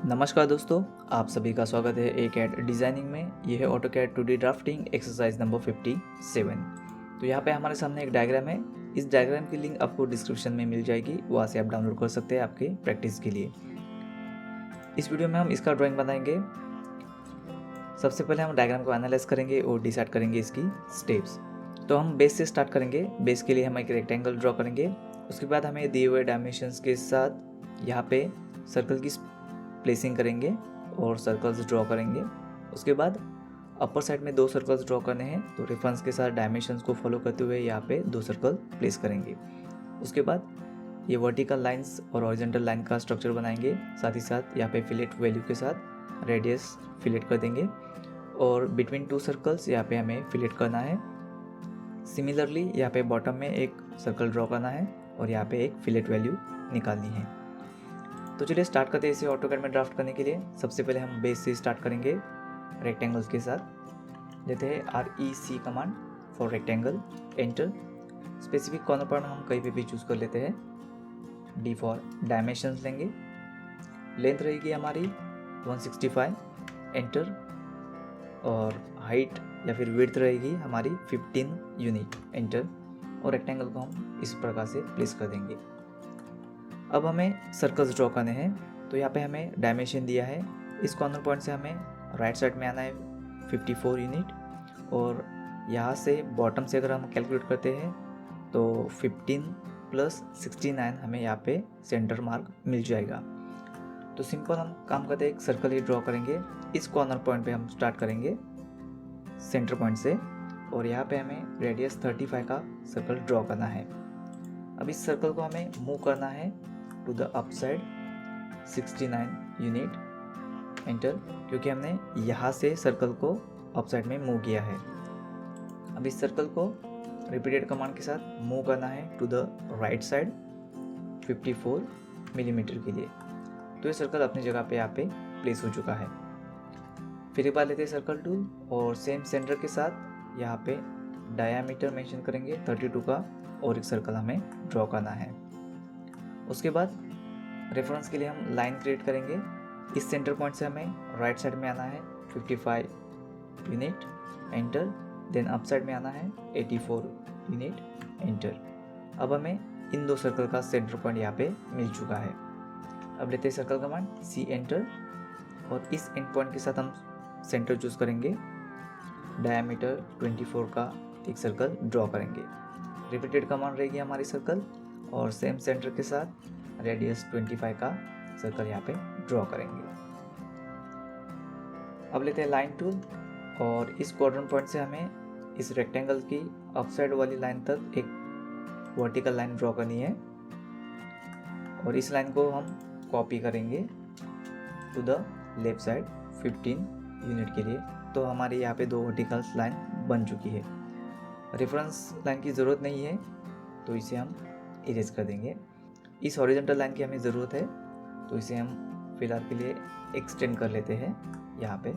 नमस्कार दोस्तों, आप सभी का स्वागत है ACAD डिज़ाइनिंग में। यह है AutoCAD 2D drafting exercise number 57। तो यहाँ पे हमारे सामने एक डायग्राम है। इस डायग्राम की लिंक आपको डिस्क्रिप्शन में मिल जाएगी, वहाँ से आप डाउनलोड कर सकते हैं आपके प्रैक्टिस के लिए। इस वीडियो में हम इसका ड्राइंग बनाएंगे। सबसे पहले हम डायग्राम को एनालाइज करेंगे और डिसाइड करेंगे इसकी स्टेप्स। तो हम बेस से स्टार्ट करेंगे। बेस के लिए हम एक रेक्टेंगल ड्रॉ करेंगे। उसके बाद हमें दिए हुए डायमेंशंस के साथ यहाँ पे सर्कल की प्लेसिंग करेंगे और सर्कल्स ड्रॉ करेंगे। उसके बाद अपर साइड में 2 सर्कल्स ड्रॉ करने हैं, तो रेफरेंस के साथ डायमेंशंस को फॉलो करते हुए यहाँ पे 2 सर्कल प्लेस करेंगे। उसके बाद ये वर्टिकल लाइंस और हॉरिजॉन्टल लाइन का स्ट्रक्चर बनाएंगे। साथ ही साथ यहाँ पे फिलेट वैल्यू के साथ रेडियस फिलेट कर देंगे और बिटवीन 2 सर्कल्स यहाँ पे हमें फिलेट करना है। सिमिलरली यहाँ पे बॉटम में एक सर्कल ड्रॉ करना है और यहाँ पे एक फिलेट वैल्यू निकालनी है। तो चलिए स्टार्ट करते हैं इसे AutoCAD में ड्राफ्ट करने के लिए। सबसे पहले हम बेस से स्टार्ट करेंगे रेक्टेंगल्स के साथ। लेते हैं REC command for rectangle, enter. Specific corner point हम कहीं पे भी चूज़ कर लेते हैं। D फॉर डायमेंशंस लेंगे। लेंथ रहेगी हमारी 165, एंटर। और हाइट या फिर विड्थ रहेगी हमारी 15 यूनिट, एंटर। और रेक्टेंगल को हम इस प्रकार से प्लेस कर देंगे। अब हमें सर्कल्स ड्रॉ करने हैं। तो यहाँ पे हमें डायमेंशन दिया है। इस कॉर्नर पॉइंट से हमें राइट साइड में आना है 54 यूनिट, और यहाँ से बॉटम से अगर हम कैलकुलेट करते हैं तो 15 + 69 हमें यहाँ पे सेंटर मार्क मिल जाएगा। तो सिंपल हम काम करते हैं, एक सर्कल ही ड्रॉ करेंगे। इस कॉर्नर पॉइंट पे हम स्टार्ट करेंगे सेंटर पॉइंट से, और यहाँ पे हमें रेडियस 35 का सर्कल ड्रॉ करना है। अब इस सर्कल को हमें मूव करना है to the up side 69 unit, enter, क्योंकि हमने यहाँ से सर्कल को अप साइड में मूव किया है। अब इस सर्कल को रिपीटेड कमांड के साथ मूव करना है to the right side 54 millimetre के लिए। तो ये सर्कल अपनी जगह पे यहाँ पे प्लेस हो चुका है। फिर एक बार लेते हैं सर्कल टूल और सेम सेंटर के साथ यहाँ पे डायामीटर मेंशन करेंगे 32 का, और एक सर्कल हमें ड्रॉ करना है। उसके बाद रेफरेंस के लिए हम लाइन क्रिएट करेंगे। इस सेंटर पॉइंट से हमें राइट साइड में आना है 55 unit, enter. Then up side में आना है 84 यूनिट, एंटर। अब हमें इन 2 सर्कल का सेंटर पॉइंट यहाँ पे मिल चुका है। अब लेते हैं सर्कल कमांड C, एंटर, और इस एंड पॉइंट के साथ हम सेंटर चूज करेंगे। डायामीटर 24 का एक सर्कल ड्रॉ करेंगे। रिपीटेड कमांड रहेगी हमारी सर्कल, और सेम सेंटर के साथ रेडियस 25 का सर्कल यहाँ पे ड्रॉ करेंगे। अब लेते हैं लाइन टूल, और इस क्वाड्रेंट पॉइंट से हमें इस रेक्टेंगल की अप साइड वाली लाइन तक एक वर्टिकल लाइन ड्रॉ करनी है, और इस लाइन को हम कॉपी करेंगे to the left side 15 unit के लिए। तो हमारे यहाँ पे 2 वर्टिकल लाइन बन चुकी है। रेफरेंस लाइन की ज़रूरत नहीं है, तो इसे हम इरेज कर देंगे। इस हॉरिजॉन्टल लाइन की हमें ज़रूरत है, तो इसे हम फिलहाल के लिए एक्सटेंड कर लेते हैं यहाँ पे।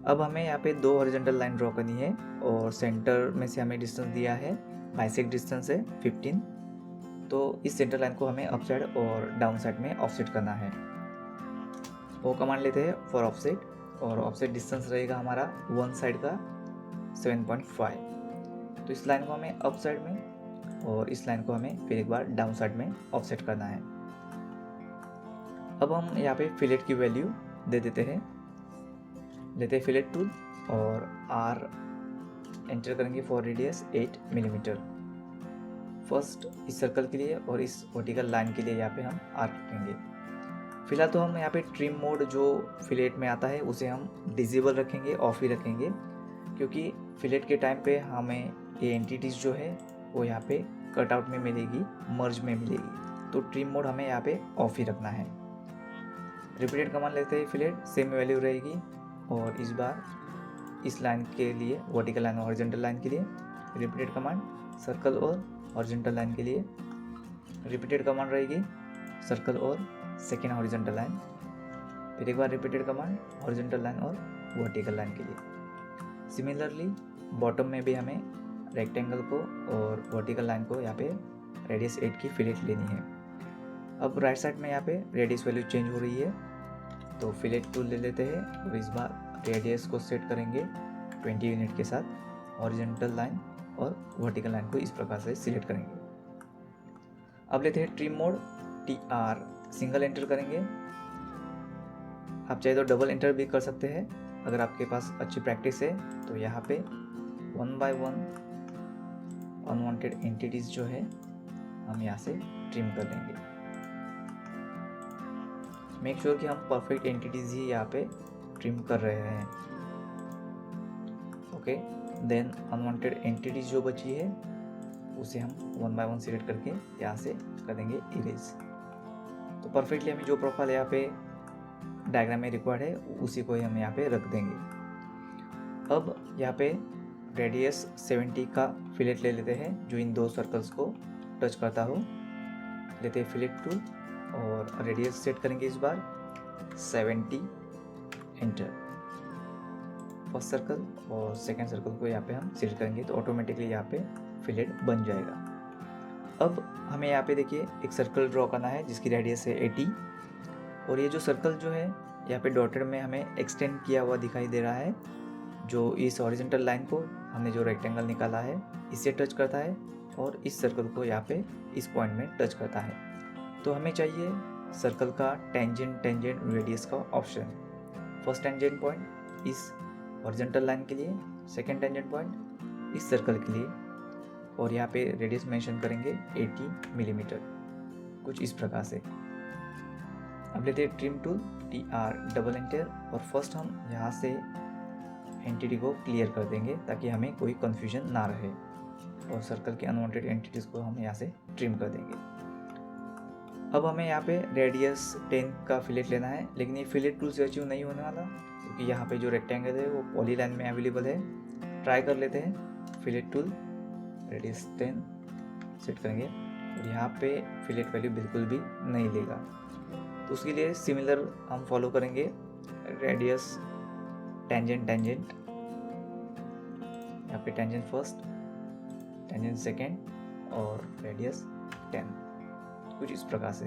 अब हमें यहाँ पे 2 हॉरिजॉन्टल लाइन ड्रॉ करनी है, और सेंटर में से हमें डिस्टेंस दिया है, बाइसेक्ट डिस्टेंस है 15। तो इस सेंटर लाइन को हमें अप साइड और डाउन साइड में ऑफसेट करना है। वो कमांड लेते हैं फॉर ऑफसेट, और ऑफसेट डिस्टेंस रहेगा हमारा वन साइड का 7.5। तो इस लाइन को हमें अप साइड में, और इस लाइन को हमें फिर एक बार डाउन साइड में ऑफसेट करना है। अब हम यहाँ पे फिलेट की वैल्यू दे देते हैं। लेते हैं फिलेट टूल और R एंटर करेंगे फॉर रेडियस 8 मिलीमीटर। फर्स्ट इस सर्कल के लिए और इस वर्टिकल लाइन के लिए यहाँ पे हम R रखेंगे। फिलहाल तो हम यहाँ पे ट्रिम मोड जो फिलेट में आता है उसे हम डिसेबल रखेंगे, ऑफ ही रखेंगे, क्योंकि फिलेट के टाइम पे हमें ये एंटिटीज़ जो है वो यहाँ पे कटआउट में मिलेगी, मर्ज में मिलेगी। तो ट्रिम मोड हमें यहाँ पे ऑफ ही रखना है। रिपीटेड कमांड लेते हैं फिलेट, सेम वैल्यू रहेगी, और इस बार इस लाइन के लिए, वर्टिकल लाइन और हॉरिजॉन्टल लाइन के लिए रिपीटेड कमांड, सर्कल और हॉरिजॉन्टल लाइन के लिए रिपीटेड कमांड रहेगी, सर्कल और सेकेंड हॉरिजॉन्टल लाइन। फिर एक बार रिपीटेड कमांड हॉरिजॉन्टल लाइन और वर्टिकल लाइन के लिए। सिमिलरली बॉटम में भी हमें रेक्टेंगल को और वर्टिकल लाइन को यहाँ पे रेडियस 8 की फिलेट लेनी है। अब राइट साइड में यहाँ पे रेडियस वैल्यू चेंज हो रही है, तो फिलेट टूल ले लेते हैं और इस बार रेडियस को सेट करेंगे 20 यूनिट के साथ। हॉरिजॉन्टल लाइन और वर्टिकल लाइन को इस प्रकार से सिलेक्ट करेंगे। अब लेते हैं trim mode, TR single enter करेंगे। आप चाहे तो डबल एंटर भी कर सकते हैं अगर आपके पास अच्छी प्रैक्टिस है। तो यहाँ पे 1 बाय 1 अनवांटेड एंटिटीज जो है हम यहाँ से ट्रिम कर लेंगे। मेक श्योर कि हम परफेक्ट एंटिटीज ही यहाँ पे ट्रिम कर रहे हैं। ओके, देन अनवांटेड एंटिटीज जो बची है उसे हम 1 बाय 1 सिलेक्ट करके यहाँ से कर देंगे इरेज। तो परफेक्टली हमें जो प्रोफाइल यहाँ पे डायग्राम में रिक्वायर्ड है उसी को ही हम यहाँ पे रख देंगे। अब यहाँ पे रेडियस 70 का फिलेट ले लेते हैं जो इन दो सर्कल्स को टच करता हो। लेते हैं फिलेट टूल और रेडियस सेट करेंगे इस बार 70, एंटर। फर्स्ट सर्कल और सेकेंड सर्कल को यहाँ पे हम सिलेक्ट करेंगे तो ऑटोमेटिकली यहाँ पे फिलेट बन जाएगा। अब हमें यहाँ पे देखिए एक सर्कल ड्रॉ करना है जिसकी रेडियस है 80 और ये जो सर्कल जो है यहाँ पे डॉटेड में हमें एक्सटेंड किया हुआ दिखाई दे रहा है, जो इस हॉरिजॉन्टल लाइन को हमने जो रेक्टेंगल निकाला है इससे टच करता है और इस सर्कल को यहाँ पे इस पॉइंट में टच करता है। तो हमें चाहिए सर्कल का टेंजेंट रेडियस का ऑप्शन। फर्स्ट टेंजेंट पॉइंट इस हॉरिजॉन्टल लाइन के लिए, सेकेंड टेंजेंट पॉइंट इस सर्कल के लिए और यहाँ पे रेडियस मेंशन करेंगे 80 मिलीमीटर, कुछ इस प्रकार से। अब लेते हैं trim tool, TR double enter और फर्स्ट हम यहाँ से एंटिटी को क्लियर कर देंगे ताकि हमें कोई कंफ्यूजन ना रहे और सर्कल के अनवांटेड एंटिटीज को हम यहाँ से ट्रिम कर देंगे। अब हमें यहाँ पे रेडियस 10 का फिलेट लेना है, लेकिन ये फिलेट टूल से अचीव नहीं होने वाला क्योंकि यहाँ पे जो रेक्टेंगल है वो पॉली लाइन में अवेलेबल है। ट्राई कर लेते हैं। फिलेट टूल, रेडियस 10 सेट करेंगे और यहाँ पे फिलेट वैल्यू बिल्कुल भी नहीं लेगा। तो उसके लिए सिमिलर हम फॉलो करेंगे, रेडियस टेंजेंट यहाँ पे टेंजेंट फर्स्ट, टेंजेंट सेकेंड और रेडियस 10, कुछ इस प्रकार से।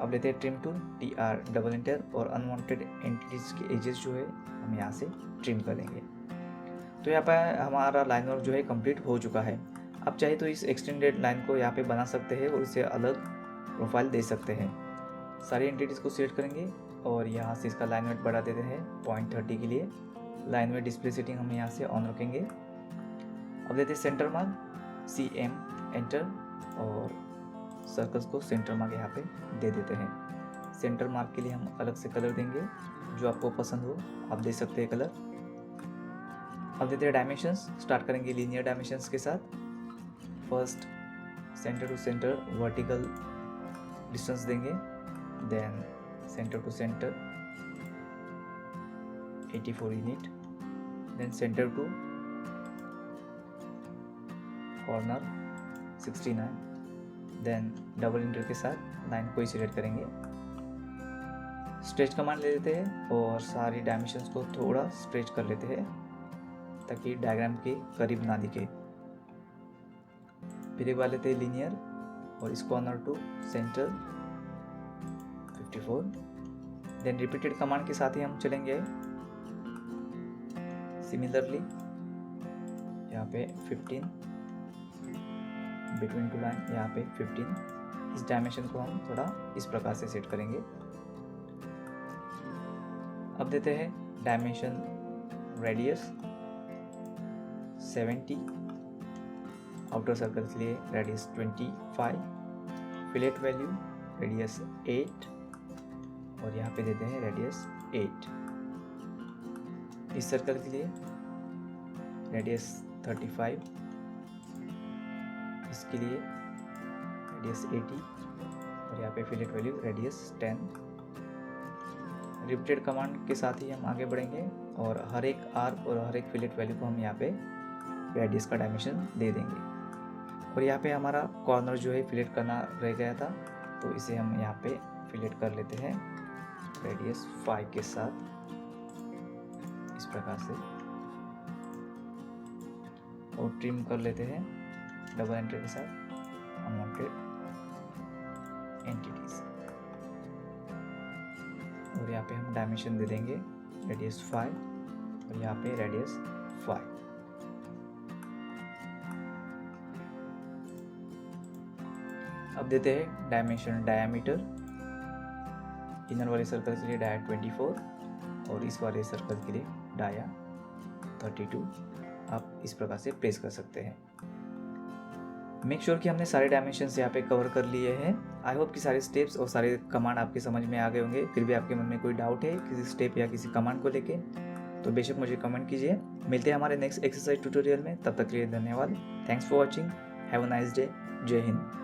अब लेते हैं trim tool, TR double enter और अनवांटेड एंटिटीज के एजेस जो है हम यहाँ से ट्रिम कर देंगे। तो यहाँ पर हमारा लाइन वर्क जो है कंप्लीट हो चुका है। आप चाहे तो इस एक्सटेंडेड लाइन को यहाँ पे बना सकते हैं और इसे अलग प्रोफाइल दे सकते हैं। सारी एंटिटीज को सिलेक्ट करेंगे और यहाँ से इसका लाइन वेट बढ़ा देते हैं 0.30 के लिए। लाइन वेट डिस्प्ले सेटिंग हम यहाँ से ऑन रखेंगे। अब देते हैं सेंटर मार्क, CM एंटर और सर्कल्स को सेंटर मार्क यहाँ पे दे देते हैं। सेंटर मार्क के लिए हम अलग से कलर देंगे, जो आपको पसंद हो आप दे सकते हैं कलर। अब देते हैं डायमेंशंस, स्टार्ट करेंगे लीनियर डायमेंशंस के साथ। First centre to centre vertical distance देंगे, then centre to centre 84 unit, then centre to corner 69, then double enter के साथ लाइन को ही सिलेक्ट करेंगे। स्ट्रेच कमांड ले लेते हैं और सारी डायमेंशंस को थोड़ा स्ट्रेच कर लेते हैं ताकि डायग्राम के करीब ना दिखे। फिर एक बार लेते हैं लीनियर और इस corner to centre 54, then repeated command के साथ ही हम चलेंगे। सिमिलरली यहाँ पे 15, बिटवीन टू लाइन यहाँ पे 15। इस डायमेंशन को हम थोड़ा इस प्रकार से सेट करेंगे। अब देते हैं डायमेंशन रेडियस 70, आउटर सर्कल के लिए रेडियस 25, फिलेट वैल्यू रेडियस 8 और यहाँ पे देते हैं रेडियस 8। इस सर्कल के लिए रेडियस 35, इसके लिए रेडियस 80 और यहाँ पे fillet value radius 10। Repeated command के साथ ही हम आगे बढ़ेंगे और हर एक आर्क और हर एक फिलेट वैल्यू को हम यहाँ पे रेडियस का डायमेंशन दे देंगे। और यहाँ पे हमारा कॉर्नर जो है फिलेट करना रह गया था, तो इसे हम यहाँ पे फिलेट कर लेते हैं रेडियस 5 के साथ इस प्रकार से और ट्रिम कर लेते हैं डबल एंटर के साथ अनवांटेड एंटिटीज। और यहाँ यहाँ पे हम डायमेंशन दे देंगे रेडियस 5 और यहाँ पे रेडियस 5। अब देते हैं डायमेंशन डायामीटर। इनर वाले सर्कल के लिए डाया 24 और इस वाले सर्कल के लिए डाया 32। आप इस प्रकार से प्लेस कर सकते हैं। मेक श्योर कि हमने सारे डायमेंशंस यहाँ पे कवर कर लिए हैं। आई होप कि सारे स्टेप्स और सारे कमांड आपके समझ में आ गए होंगे। फिर भी आपके मन में कोई डाउट है किसी स्टेप या किसी कमांड को लेके तो बेशक मुझे कमेंट कीजिए। मिलते हैं हमारे नेक्स्ट एक्सरसाइज ट्यूटोरियल में। तब तक के लिए धन्यवाद। Thanks for watching. Have a nice day. जय हिंद।